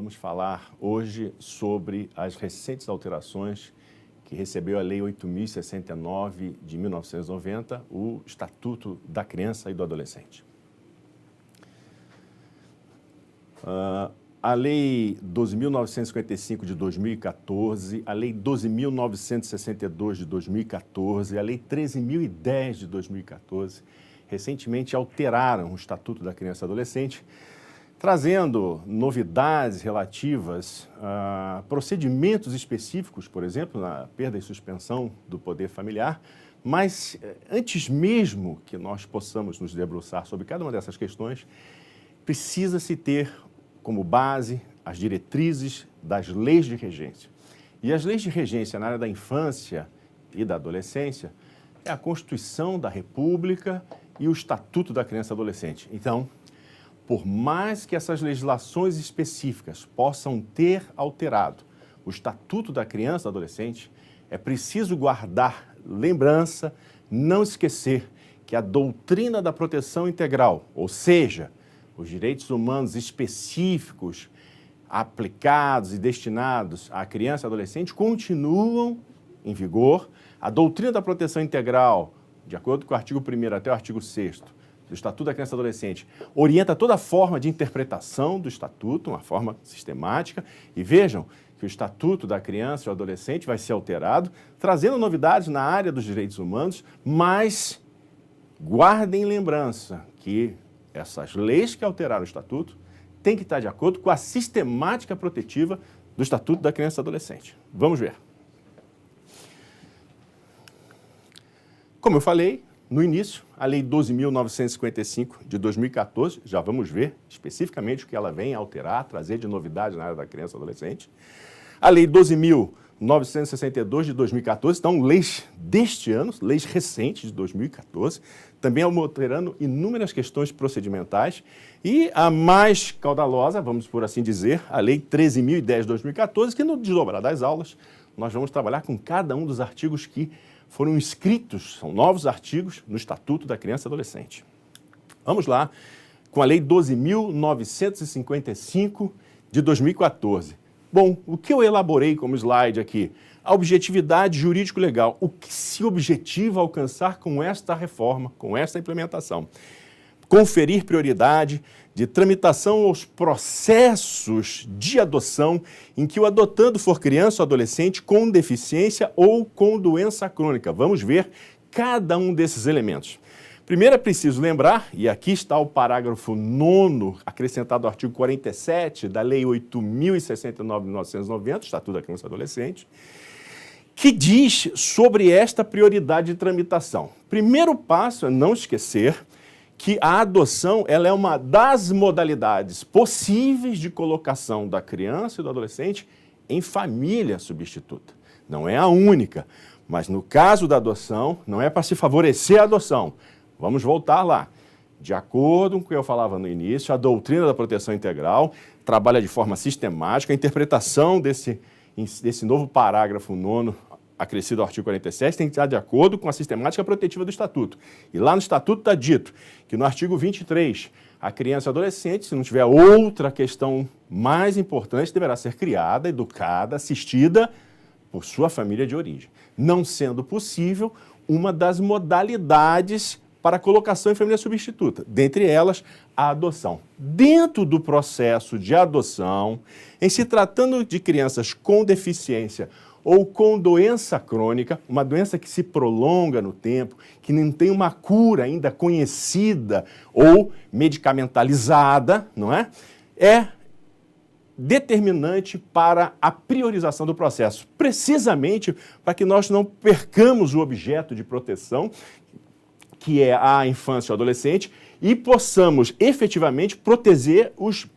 vamos falar hoje sobre as recentes alterações que recebeu a Lei 8.069 de 1990, o Estatuto da Criança e do Adolescente. A Lei 12.955 de 2014, a Lei 12.962 de 2014, a Lei 13.010 de 2014, recentemente alteraram o Estatuto da Criança e do Adolescente, trazendo novidades relativas a procedimentos específicos, por exemplo, na perda e suspensão do poder familiar, mas antes mesmo que nós possamos nos debruçar sobre cada uma dessas questões, precisa-se ter como base as diretrizes das leis de regência. E as leis de regência na área da infância e da adolescência é a Constituição da República e o Estatuto da Criança e do Adolescente. Então, por mais que essas legislações específicas possam ter alterado o Estatuto da Criança e do Adolescente, é preciso guardar lembrança, não esquecer que a doutrina da proteção integral, ou seja, os direitos humanos específicos aplicados e destinados à criança e adolescente continuam em vigor. A doutrina da proteção integral, de acordo com o artigo 1º até o artigo 6º do Estatuto da Criança e do Adolescente, orienta toda a forma de interpretação do Estatuto, uma forma sistemática. E vejam que o Estatuto da Criança e do Adolescente vai ser alterado, trazendo novidades na área dos direitos humanos, mas guardem em lembrança que essas leis que alteraram o Estatuto têm que estar de acordo com a sistemática protetiva do Estatuto da Criança e do Adolescente. Vamos ver. Como eu falei no início, a Lei 12.955 de 2014, já vamos ver especificamente o que ela vem alterar, trazer de novidade na área da criança e adolescente. A Lei 12.962 de 2014, então leis deste ano, leis recentes de 2014, também alterando inúmeras questões procedimentais. E a mais caudalosa, vamos por assim dizer, a Lei 13.010 de 2014, que no desdobrar das aulas nós vamos trabalhar com cada um dos artigos que foram inscritos, são novos artigos, no Estatuto da Criança e Adolescente. Vamos lá com a Lei 12.955 de 2014. Bom, o que eu elaborei como slide aqui? A objetividade jurídico-legal. O que se objetiva alcançar com esta reforma, com esta implementação? Conferir prioridade de tramitação aos processos de adoção em que o adotando for criança ou adolescente com deficiência ou com doença crônica. Vamos ver cada um desses elementos. Primeiro é preciso lembrar, e aqui está o parágrafo 9º, acrescentado ao artigo 47 da Lei 8.069 de 1990, Estatuto da Criança e Adolescente, que diz sobre esta prioridade de tramitação. Primeiro passo é não esquecer que a adoção ela é uma das modalidades possíveis de colocação da criança e do adolescente em família substituta. Não é a única, mas no caso da adoção, não é para se favorecer a adoção. Vamos voltar lá. De acordo com o que eu falava no início, a doutrina da proteção integral trabalha de forma sistemática a interpretação desse novo parágrafo 9º, acrescido ao artigo 47, tem que estar de acordo com a sistemática protetiva do Estatuto. E lá no Estatuto está dito que no artigo 23, a criança e adolescente, se não tiver outra questão mais importante, deverá ser criada, educada, assistida por sua família de origem. Não sendo possível uma das modalidades para a colocação em família substituta, dentre elas a adoção. Dentro do processo de adoção, em se tratando de crianças com deficiência ou com doença crônica, uma doença que se prolonga no tempo, que não tem uma cura ainda conhecida ou medicamentalizada, não é? É determinante para a priorização do processo, precisamente para que nós não percamos o objeto de proteção, que é a infância e o adolescente, e possamos efetivamente proteger os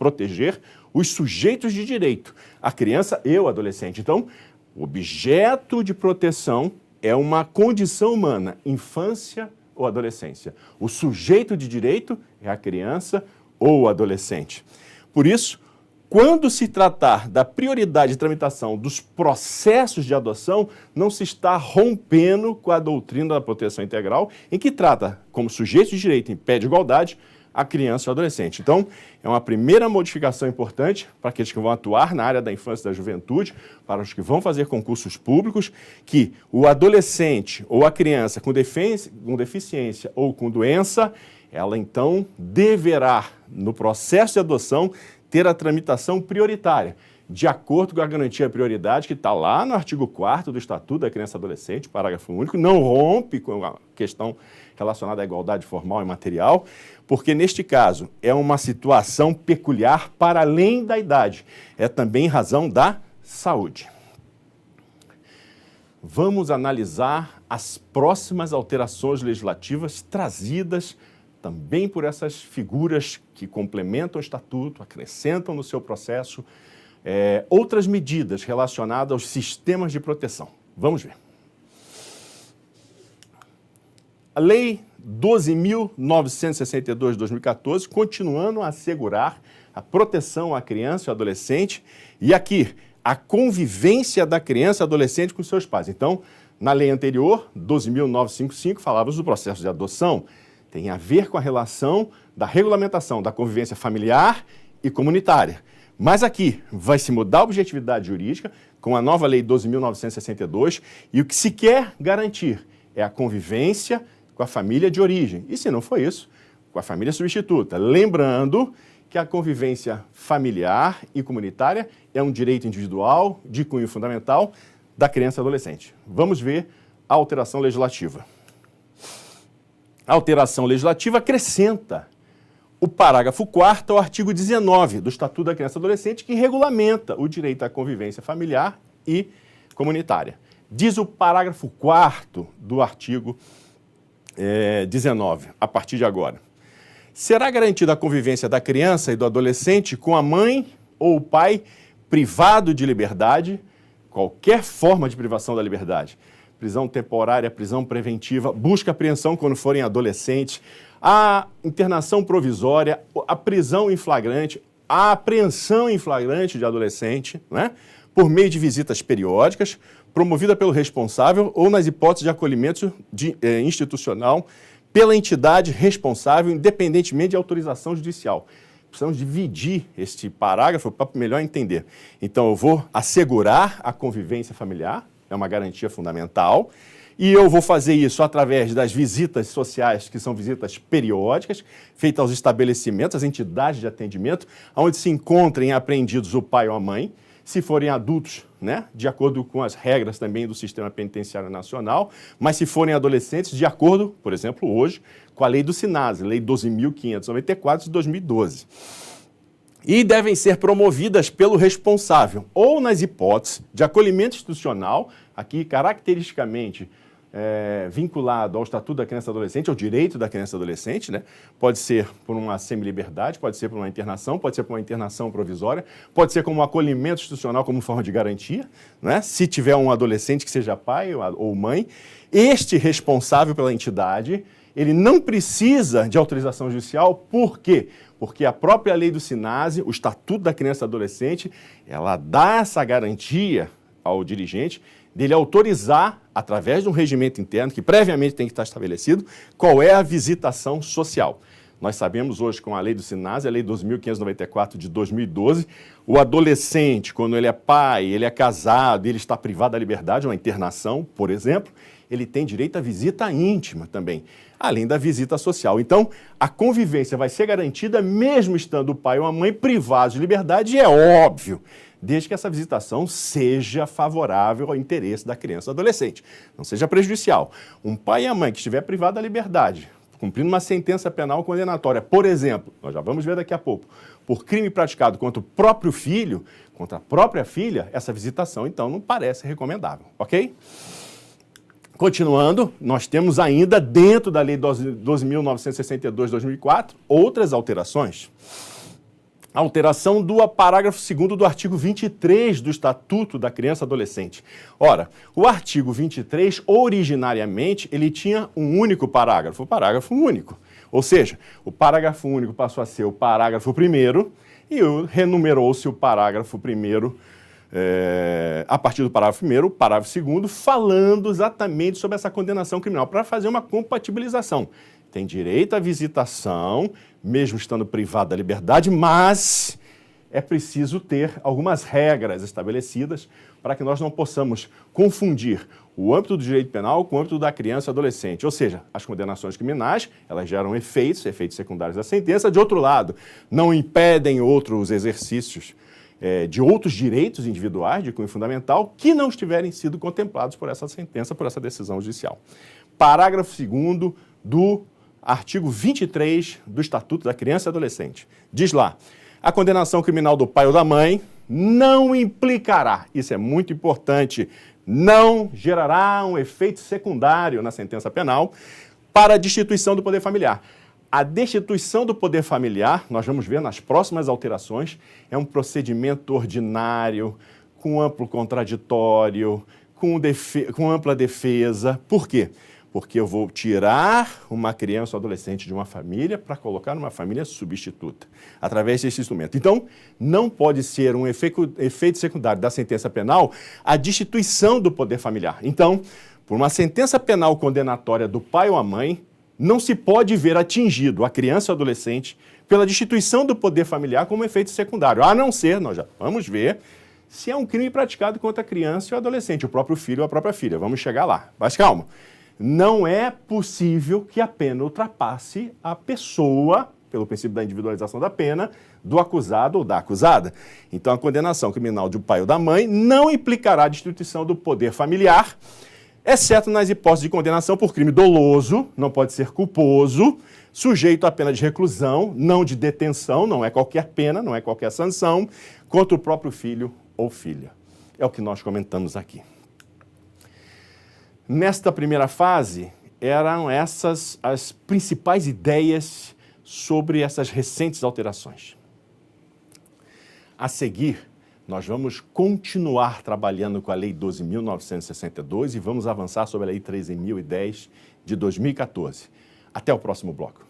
sujeitos de direito, a criança e o adolescente. Então, o objeto de proteção é uma condição humana, infância ou adolescência. O sujeito de direito é a criança ou o adolescente. Por isso, quando se tratar da prioridade de tramitação dos processos de adoção, não se está rompendo com a doutrina da proteção integral, em que trata como sujeito de direito em pé de igualdade a criança e o adolescente. Então, é uma primeira modificação importante para aqueles que vão atuar na área da infância e da juventude, para os que vão fazer concursos públicos, que o adolescente ou a criança com deficiência ou com doença, ela então deverá, no processo de adoção, ter a tramitação prioritária, de acordo com a garantia de prioridade que está lá no artigo 4º do Estatuto da Criança e Adolescente, parágrafo único, não rompe com a questão relacionada à igualdade formal e material, porque neste caso é uma situação peculiar para além da idade, é também em razão da saúde. Vamos analisar as próximas alterações legislativas trazidas também por essas figuras que complementam o Estatuto, acrescentam no seu processo outras medidas relacionadas aos sistemas de proteção. Vamos ver. A Lei 12.962 de 2014, continuando a assegurar a proteção à criança e ao adolescente, e aqui, a convivência da criança e adolescente com seus pais. Então, na lei anterior, 12.955, falávamos do processo de adoção, tem a ver com a relação da regulamentação da convivência familiar e comunitária. Mas aqui vai se mudar a objetividade jurídica com a nova Lei 12.962 e o que se quer garantir é a convivência com a família de origem. E se não for isso, com a família substituta. Lembrando que a convivência familiar e comunitária é um direito individual de cunho fundamental da criança e adolescente. Vamos ver a alteração legislativa. A alteração legislativa acrescenta o parágrafo 4º ao artigo 19 do Estatuto da Criança e Adolescente, que regulamenta o direito à convivência familiar e comunitária. Diz o parágrafo 4º do artigo 19, a partir de agora. Será garantida a convivência da criança e do adolescente com a mãe ou o pai privado de liberdade, qualquer forma de privação da liberdade, prisão temporária, prisão preventiva, busca e apreensão quando forem adolescentes, a internação provisória, a prisão em flagrante, a apreensão em flagrante de adolescente, né, por meio de visitas periódicas, promovida pelo responsável ou nas hipóteses de acolhimento institucional pela entidade responsável, independentemente de autorização judicial. Precisamos dividir este parágrafo para melhor entender. Então, eu vou assegurar a convivência familiar, é uma garantia fundamental, e eu vou fazer isso através das visitas sociais, que são visitas periódicas, feitas aos estabelecimentos, às entidades de atendimento, onde se encontrem apreendidos o pai ou a mãe, se forem adultos, né, de acordo com as regras também do Sistema Penitenciário Nacional, mas se forem adolescentes, de acordo, por exemplo, hoje, com a lei do SINASE, Lei 12.594 de 2012. E devem ser promovidas pelo responsável, ou nas hipóteses de acolhimento institucional, aqui caracteristicamente vinculado ao Estatuto da Criança e Adolescente, ao direito da criança e adolescente, né? Pode ser por uma semi-liberdade, pode ser por uma internação, pode ser por uma internação provisória, pode ser como um acolhimento institucional como forma de garantia, né? Se tiver um adolescente que seja pai ou mãe, este responsável pela entidade, ele não precisa de autorização judicial, por quê? Porque a própria lei do SINASE, o Estatuto da Criança e Adolescente, ela dá essa garantia ao dirigente dele autorizar, através de um regimento interno, que previamente tem que estar estabelecido, qual é a visitação social. Nós sabemos hoje, com a lei do SINASE, a lei 12.594 de 2012, o adolescente, quando ele é pai, ele é casado, ele está privado da liberdade, uma internação, por exemplo, ele tem direito à visita íntima também, além da visita social. Então, a convivência vai ser garantida mesmo estando o pai ou a mãe privados de liberdade, e é óbvio, desde que essa visitação seja favorável ao interesse da criança ou adolescente, não seja prejudicial. Um pai e a mãe que estiver privado da liberdade, cumprindo uma sentença penal condenatória, por exemplo, nós já vamos ver daqui a pouco, por crime praticado contra o próprio filho, contra a própria filha, essa visitação, então, não parece recomendável, ok? Continuando, nós temos ainda, dentro da Lei 12.962 de 2004, outras alterações. A alteração do parágrafo 2º do artigo 23 do Estatuto da Criança e Adolescente. Ora, o artigo 23, originariamente, ele tinha um único parágrafo, o parágrafo único. Ou seja, o parágrafo único passou a ser o parágrafo 1º e renumerou-se o parágrafo 1º, a partir do parágrafo 1º, o parágrafo 2º, falando exatamente sobre essa condenação criminal, para fazer uma compatibilização. tem direito à visitação, mesmo estando privado da liberdade, mas é preciso ter algumas regras estabelecidas para que nós não possamos confundir o âmbito do direito penal com o âmbito da criança e adolescente. Ou seja, as condenações criminais, elas geram efeitos secundários da sentença. De outro lado, não impedem outros exercícios de outros direitos individuais de cunho fundamental que não estiverem sido contemplados por essa sentença, por essa decisão judicial. Parágrafo 2º do artigo 23 do Estatuto da Criança e Adolescente. Diz lá: a condenação criminal do pai ou da mãe não implicará, isso é muito importante, não gerará um efeito secundário na sentença penal para a destituição do poder familiar. A destituição do poder familiar, nós vamos ver nas próximas alterações, é um procedimento ordinário, com amplo contraditório, com ampla defesa. Por quê? Porque eu vou tirar uma criança ou adolescente de uma família para colocar numa família substituta, através desse instrumento. Então, não pode ser um efeito secundário da sentença penal a destituição do poder familiar. Então, por uma sentença penal condenatória do pai ou a mãe, não se pode ver atingido a criança ou adolescente pela destituição do poder familiar como efeito secundário, a não ser, nós já vamos ver, se é um crime praticado contra a criança ou adolescente, o próprio filho ou a própria filha. Vamos chegar lá. Mas calma. Não é possível que a pena ultrapasse a pessoa, pelo princípio da individualização da pena, do acusado ou da acusada. Então, a condenação criminal de um pai ou da mãe não implicará a destituição do poder familiar, exceto nas hipóteses de condenação por crime doloso, não pode ser culposo, sujeito à pena de reclusão, não de detenção, não é qualquer pena, não é qualquer sanção, contra o próprio filho ou filha. É o que nós comentamos aqui. Nesta primeira fase, eram essas as principais ideias sobre essas recentes alterações. A seguir, nós vamos continuar trabalhando com a Lei 12.962 e vamos avançar sobre a Lei 13.010 de 2014. Até o próximo bloco.